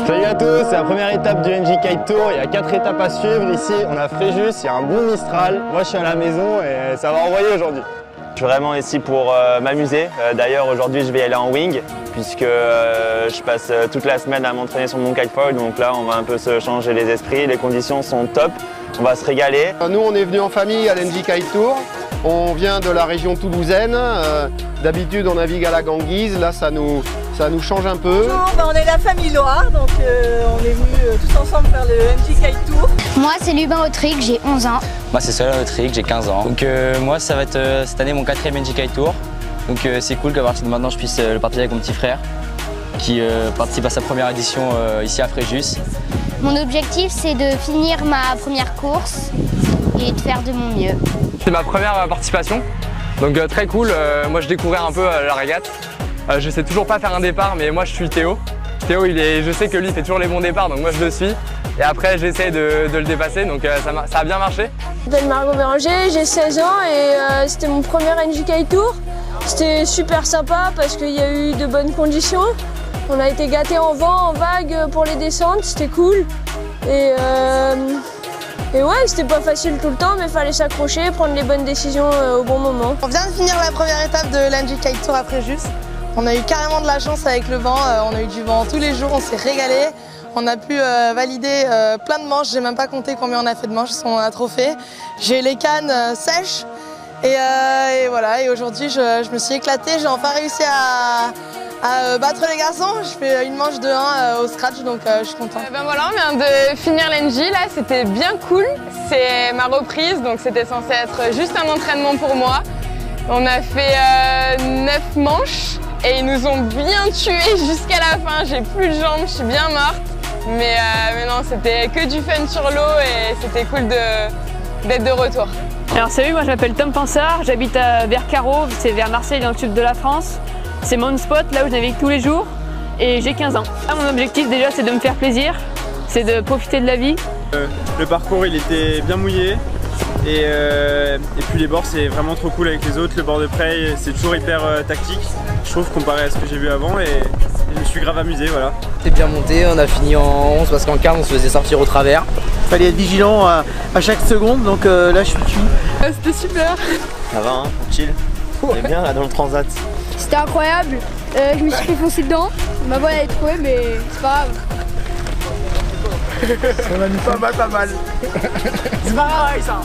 Salut à tous, c'est la première étape du NJ Kite Tour. Il y a 4 étapes à suivre. Ici, on a Fréjus, il y a un bon Mistral. Moi, je suis à la maison et ça va envoyer aujourd'hui. Je suis vraiment ici pour m'amuser. D'ailleurs, aujourd'hui, je vais aller en wing puisque je passe toute la semaine à m'entraîner sur mon kitefoil. Donc là, on va un peu se changer les esprits. Les conditions sont top. On va se régaler. Nous, on est venus en famille à l'NJ Kite Tour. On vient de la région toulousaine. D'habitude, on navigue à la Ganguise. Là, ça nous change un peu. On est la famille Loire, donc on est venus tous ensemble faire le NJ Kite Tour. Moi, c'est Lubin Autric, j'ai 11 ans. Moi, c'est Solène Autric, j'ai 15 ans. Donc moi, ça va être cette année mon 4e NJ Kite Tour. Donc c'est cool qu'à partir de maintenant, je puisse le partager avec mon petit frère qui participe à sa première édition ici à Fréjus. Mon objectif, c'est de finir ma première course et de faire de mon mieux. C'est ma première participation, donc très cool. Moi, je découvrais un peu la régate. Je sais toujours pas faire un départ, mais moi, je suis Théo. Théo, je sais que lui, il fait toujours les bons départs, donc moi, je le suis. Et après, j'essaie de le dépasser, donc ça a bien marché. Je m'appelle Margot Béranger, j'ai 16 ans et c'était mon premier NJ Kite Tour. C'était super sympa parce qu'il y a eu de bonnes conditions. On a été gâtés en vent, en vague pour les descentes, c'était cool. Et ouais, c'était pas facile tout le temps, mais il fallait s'accrocher, prendre les bonnes décisions au bon moment. On vient de finir la première étape de l'NJ Kite Tour à Fréjus. On a eu carrément de la chance avec le vent, on a eu du vent tous les jours, on s'est régalé. On a pu valider plein de manches, j'ai même pas compté combien on a fait de manches, on a trop fait. J'ai les cannes sèches et voilà, et aujourd'hui je me suis éclatée, j'ai enfin réussi à battre les garçons. Je fais une manche de 1 au scratch, donc je suis contente. Ben voilà, on vient de finir l'NJ, là c'était bien cool. C'est ma reprise, donc c'était censé être juste un entraînement pour moi. On a fait 9 manches et ils nous ont bien tués jusqu'à la fin. J'ai plus de jambes, je suis bien morte. Mais non, c'était que du fun sur l'eau et c'était cool d'être de retour. Alors salut, moi je m'appelle Tom Pansard, j'habite vers Carreau, c'est vers Marseille dans le sud de la France. C'est mon spot, là où je navigue tous les jours et j'ai 15 ans. Là, mon objectif déjà c'est de me faire plaisir, c'est de profiter de la vie. Le parcours il était bien mouillé et puis les bords c'est vraiment trop cool avec les autres. Le bord de près c'est toujours hyper tactique, je trouve, comparé à ce que j'ai vu avant et je me suis grave amusé, voilà. C'est bien monté, on a fini en 11 parce qu'en quart on se faisait sortir au travers. Il fallait être vigilant à chaque seconde, donc là je suis dessus. C'était super. Ça va, hein, chill. On est bien là dans le transat. C'était incroyable, je me suis fait foncer dedans. Ma voile elle est trouée, mais c'est pas grave. Pas mal. C'est pas grave ça.